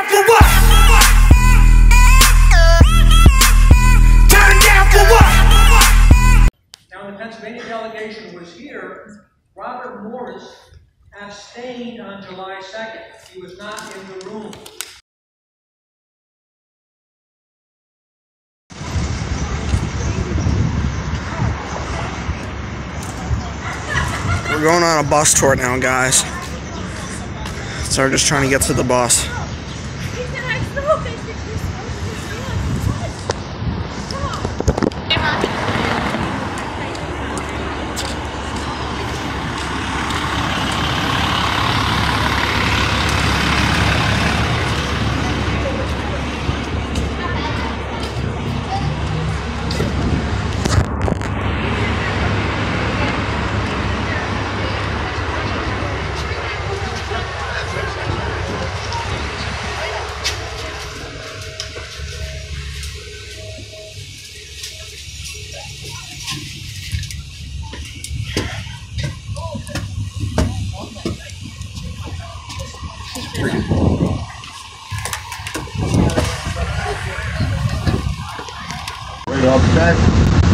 down for what? Turn down for what? Now, the Pennsylvania delegation was here. Robert Morris abstained on July 2nd. He was not in the room. We're going on a bus tour now, guys. So we're just trying to get to the bus. Right off the bat,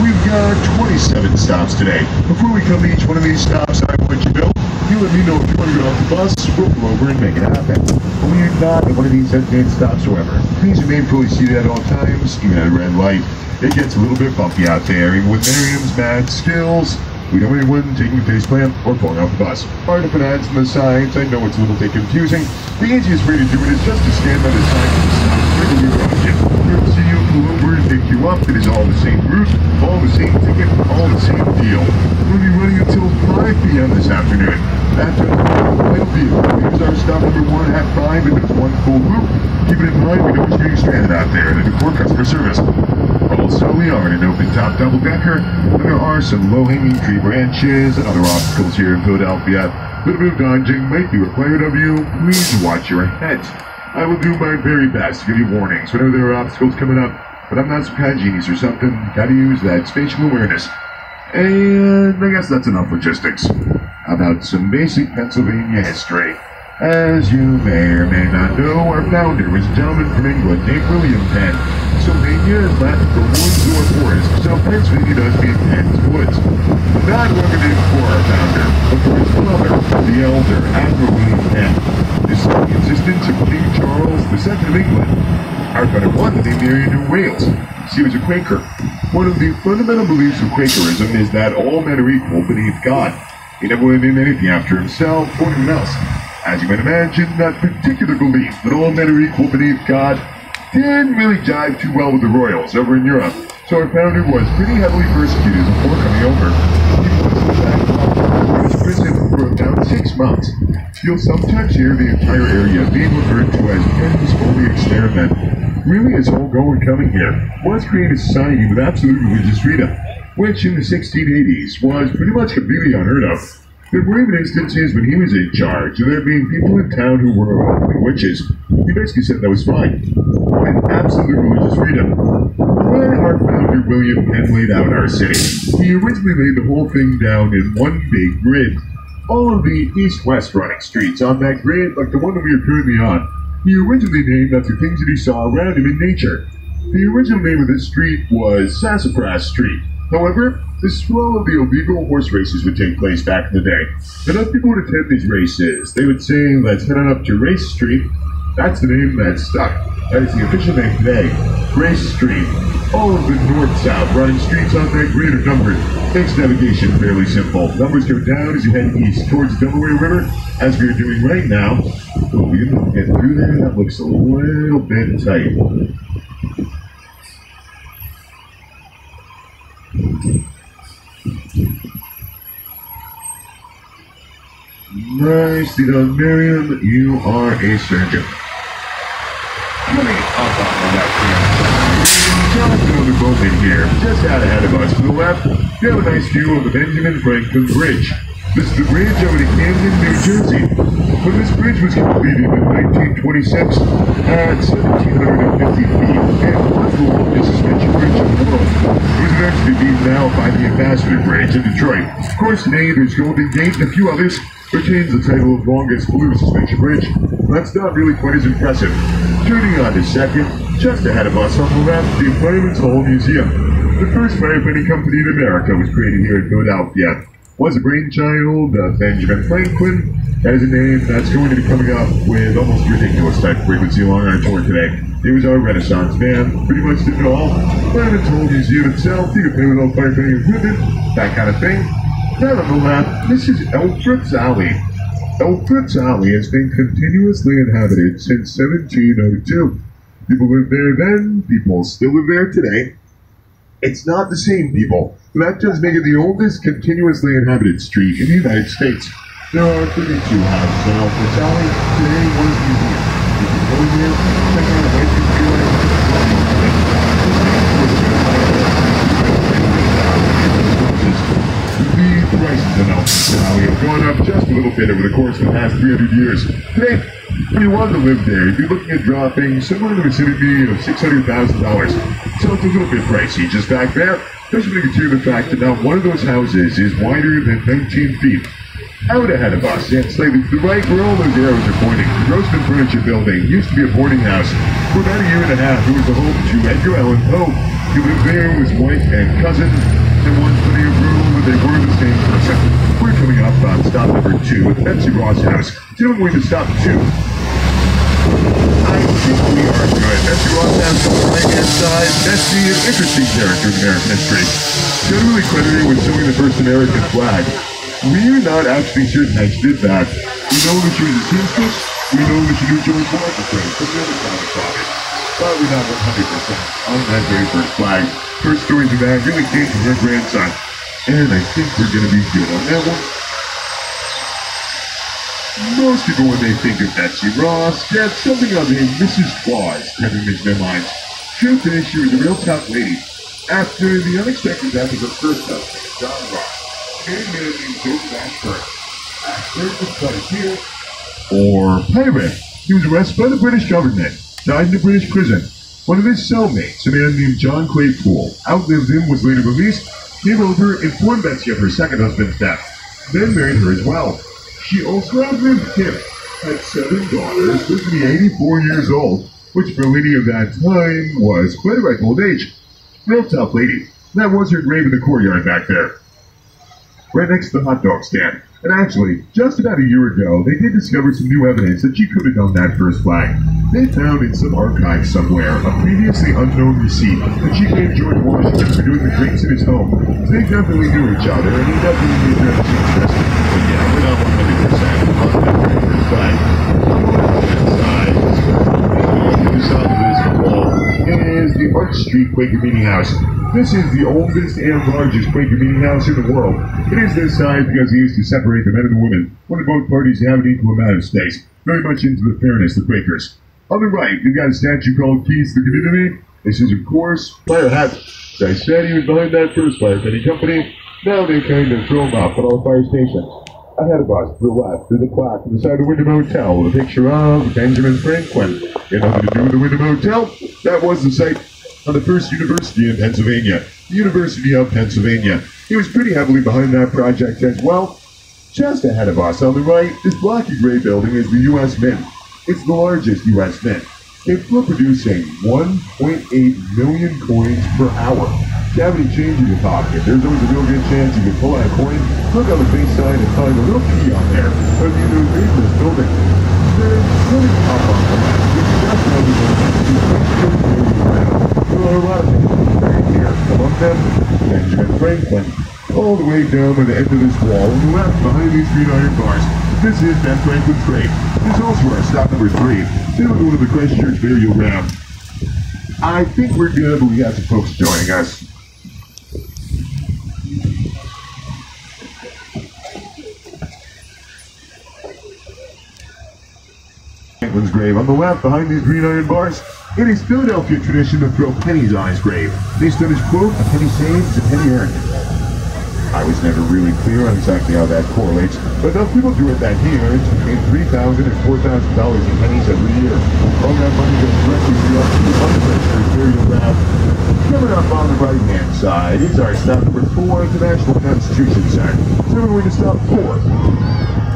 we've got 27 stops today. Before we come to each one of these stops, I want you to know, you let me know if you want to get off the bus, we'll pull over and make it happen. When you're not at one of these designated stops, however, please remain fully seated at all times, even at a red light. It gets a little bit bumpy out there, even with Miriam's mad skills. We don't want anyone taking a face plant or falling off the bus. Hard to put ads on the sides, I know it's a little bit confusing. The easiest way to do it is just to stand by the side of the stop where you're going. We'll see you pull over and pick you up. It is all the same route, all the same ticket, all the same deal. We'll be running until 5 p.m. this afternoon. After the final vehicle, here's our stop number 1 at 5 and it's one full loop. Keep it in mind, we know it's getting stranded out there and poor customer service. Also, we are in an open-top double-decker, and there are some low-hanging tree branches and other obstacles here in Philadelphia. A little bit of dodging might be required of you. Please watch your heads. I will do my very best to give you warnings whenever there are obstacles coming up, but I'm not some kind of genius or something. Gotta use that spatial awareness. And I guess that's enough logistics. How about some basic Pennsylvania history? As you may or may not know, our founder was a gentleman from England named William Penn. Pennsylvania is Latin for woods or forest, so Pennsylvania does mean Penn's woods. Not limited for our founder, but for his brother, the elder, Admiral William Penn. This is the insistence of King Charles II of England. Our founder wanted to marry into Wales. He was a Quaker. One of the fundamental beliefs of Quakerism is that all men are equal beneath God. He never wanted to name anything after himself or anyone else. As you might imagine, that particular belief that all men are equal beneath God didn't really jive too well with the royals over in Europe, so our founder was pretty heavily persecuted before coming over. He was in fact locked in British prison for about 6 months. You'll sometimes hear the entire area being referred to as Penn's Holy Experiment. Really, it's all going coming here was create a society with absolute religious freedom, which in the 1680s was pretty much completely unheard of. There were even instances when he was in charge of there being people in town who were openly witches. He basically said that was fine. And absolute religious freedom. When our founder William Penn laid out our city, he originally laid the whole thing down in one big grid. All of the east-west running streets on that grid, like the one that we are currently on, he originally named after things that he saw around him in nature. The original name of this street was Sassafras Street. However, this was where all of the illegal horse races would take place back in the day. Enough people would attend these races. They would say, let's head on up to Race Street. That's the name that stuck. That is the official name today. Race Street. All of the north-south running streets on that grid are numbered. Makes navigation fairly simple. Numbers go down as you head east towards the Delaware River, as we are doing right now. Oh, we can get through there. That looks a little bit tight. Nicely done, Miriam. You are a surgeon. Let me hop on the left here. Just another boat in here, just out ahead of us. To the left, you have a nice view of the Benjamin Franklin Bridge. This is the bridge over to Camden, New Jersey. When this bridge was completed in 1926 at 1,750 feet, it was the longest suspension bridge in the world. It was eventually beaten out by the Ambassador Bridge in Detroit. Of course, today there's Golden Gate and a few others, retains the title of longest blue suspension bridge. That's not really quite as impressive. Turning on to second, just ahead of us on the left, the Fireman's Hall Museum. The first firefighting company in America was created here in Philadelphia. Was a brainchild of Benjamin Franklin. Has a name that's going to be coming up with almost ridiculous type frequency along our tour today. He was our Renaissance man, pretty much did it all. Fireman's Hall Museum itself, you can play with all firefighting equipment, that kind of thing. Down on the left, this is Elfrid's Alley. Elfrid's Alley has been continuously inhabited since 1702. People lived there then, people still live there today. It's not the same people. That does make it the oldest continuously inhabited street in the United States. There are 32 houses on Elfrid's Alley. Today, one is museum. You can go in there, check out a white computer. The prices in Elfrid's Alley have gone up just a little bit over the course of the past 300 years. Today, if you wanted to live there, you'd be looking at dropping somewhere in the vicinity of $600,000. So it's a little bit pricey just back there. Especially when you consider the fact that now one of those houses is wider than 19 feet. Out ahead of us, and slightly to the right, where all those arrows are pointing, the Grossman Furniture Building used to be a boarding house. For about a year and a half, it was the home to Edgar Allan Poe. He lived there with his wife and cousin. There was plenty of room, but they were the same person. We're coming up on stop number 2 at Betsy Ross House. Today we're going to stop 2. I think we are good. Betsy Ross House on the right-hand side. Betsy, an interesting character in American history. Generally credited with sewing the first American flag. We're not actually certain how she did that. We know that she was a seamstress. We know that she knew George Washington from the other side of the pocket. But we're not 100% on that very first flag. First stories of that really came from her grandson. And I think we're going to be good on that one. Most people, when they think of Betsy Ross, get something of a Mrs. Claus kind of image in their minds. Truth is, she was a real tough lady. After the unexpected death of her first husband, John Ross, a man named Joseph Ashburn. Ashburn was privateer or pirate. He was arrested by the British government, died in a British prison. One of his cellmates, a man named John Claypool, outlived him, was later released, came over, informed Betsy of her second husband's death, then married her as well. She also outlived him, had 7 daughters, lived to be 84 years old, which for a lady of that time was quite a ripe old age. Real tough lady. That was her grave in the courtyard back there, right next to the hot dog stand. And actually, just about a year ago, they did discover some new evidence that she could have done that first flag. They found in some archive somewhere a previously unknown receipt that she gave George Washington for doing the drinks in his home. So they definitely knew each other, and he definitely knew their seamstress. But yeah, we're not 100% on that very first flag. On the left-hand side, to the south of this wall, is the Arch Street Quaker Meeting House. This is the oldest and largest Quaker meeting house in the world. It is this size because he used to separate the men and the women, wanted both parties to have an equal amount of space, very much into the fairness of Quakers. On the right, we've got a statue called Keys to the Community. This is, of course, Fire Hat. As I said, he was behind that first firefighting company. Now they kind of throw him up at all the fire stations. Ahead of us, to the left, is a plaque on the side of the Wyndham Hotel with a picture of Benjamin Franklin. You know what to do with the Wyndham Hotel? That was the site on the first university in Pennsylvania, the University of Pennsylvania. He was pretty heavily behind that project as well. Just ahead of us on the right, this black and gray building is the U.S. Mint. It's the largest U.S. Mint. Capable of producing 1.8 million coins per hour. If you have any change in your pocket, there's always a real good chance you can pull out a coin, look on the face side, and find a little key on there. But you know, there's this building. There's really top on the left. It's just another building. There are a lot of things right here. Among them, Benjamin Franklin. All the way down by the end of this wall, on the left, behind these 3 iron bars, this is Ben Franklin's grave. This is also our stop number 3. Then we'll go to the Christchurch burial ground. I think we're good, but we got some folks joining us. Franklin's grave on the left, behind these green iron bars. It is Philadelphia tradition to throw pennies on his grave, based on his quote, "A penny saved, a penny earned." I was never really clear on exactly how that correlates, but enough people do it that he earns between $3,000 and $4,000 in pennies every year. All that money goes directly to the unregistered burial ground. Coming up on the right-hand side is our stop number 4 at the National Constitution Center. So we're going to stop 4.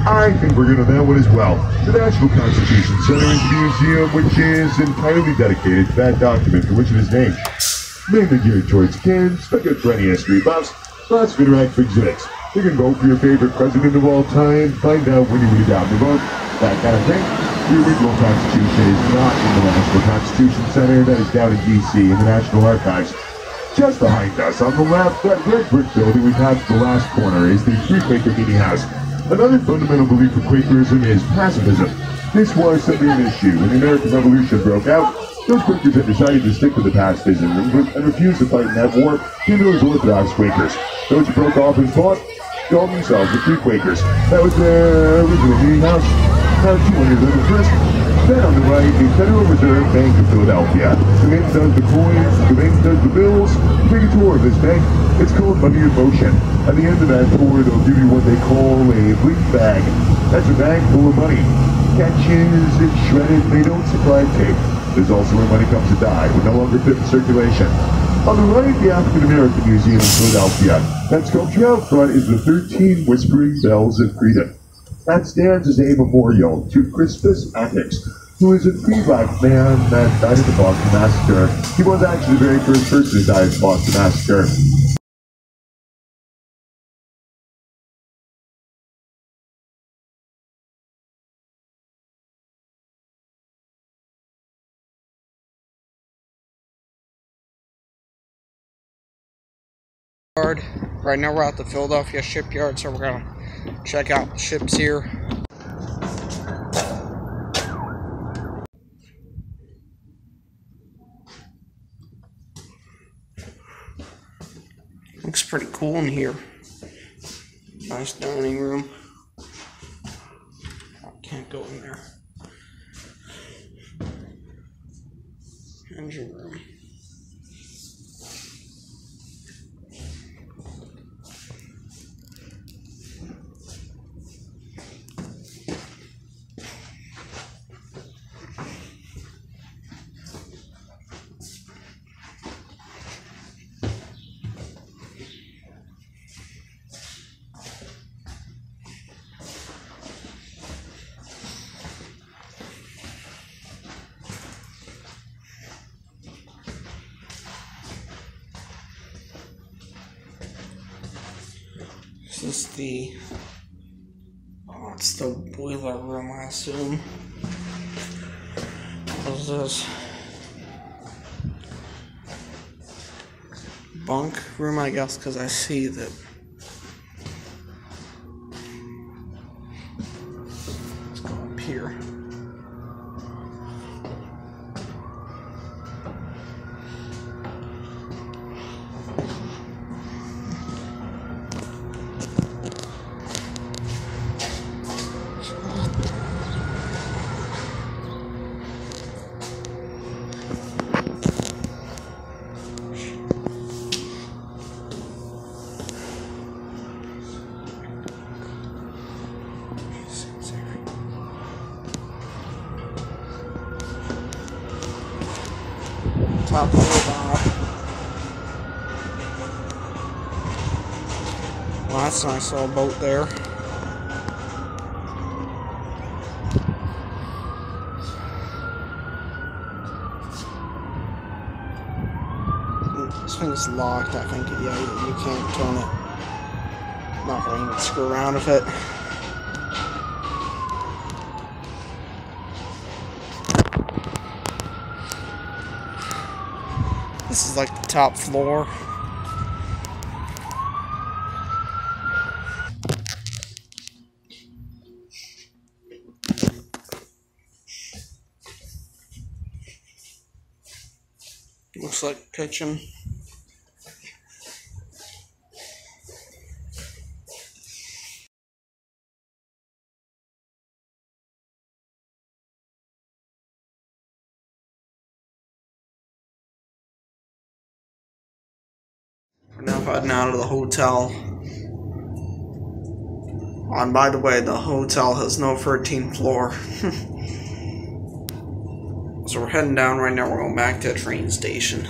I think we're good on that one as well. The National Constitution Center is a museum which is entirely dedicated to that document for which it is named. Mainly geared towards kids, but good for any history buffs. Lots of interactive exhibits. You can vote for your favorite president of all time, find out when you would have gotten the vote, that kind of thing. The original Constitution is not in the National Constitution Center, that is down in D.C. in the National Archives. Just behind us, on the left, that red brick building we passed the last corner is the Free Quaker Meeting House. Another fundamental belief of Quakerism is pacifism. This was simply an issue. When the American Revolution broke out, those Quakers had decided to stick to the pacifism and refused to fight in that war to those Orthodox Quakers. Those who broke off and fought called themselves the Free Quakers. That was their original meeting house. Now 211 first. Then on the right, the Federal Reserve Bank of Philadelphia. The man does the coins, the man does the bills. Take a tour of this bank. It's called Money in Motion. At the end of that tour, they'll give you what they call a blink bag. That's a bag full of money. Catches and shredded, they don't supply tape. There's also where money comes to die, when no longer fit in circulation. On the right, the African American Museum in Philadelphia. That sculpture out front is the 13 Whispering Bells of Freedom. That stands as a memorial to Crispus Attucks, who is a free black man that died at the Boston Massacre. He was actually the very first person to die at the Boston Massacre. Right now we're at the Philadelphia shipyard, so we're gonna check out the ships here. Looks pretty cool in here. Nice dining room. I can't go in there. Engine room. This is the, it's the boiler room, I assume. What is this? Bunk room, I guess, because I see that. Let's go up here. Top of the bar. Well, that's a nice little boat there. This thing's locked, I think. Yeah, you can't turn it. I'm not going to even screw around with it. This is like the top floor. Looks like a kitchen. We're now heading out of the hotel. And by the way, the hotel has no 13th floor. So we're heading down right now. We're going back to the train station.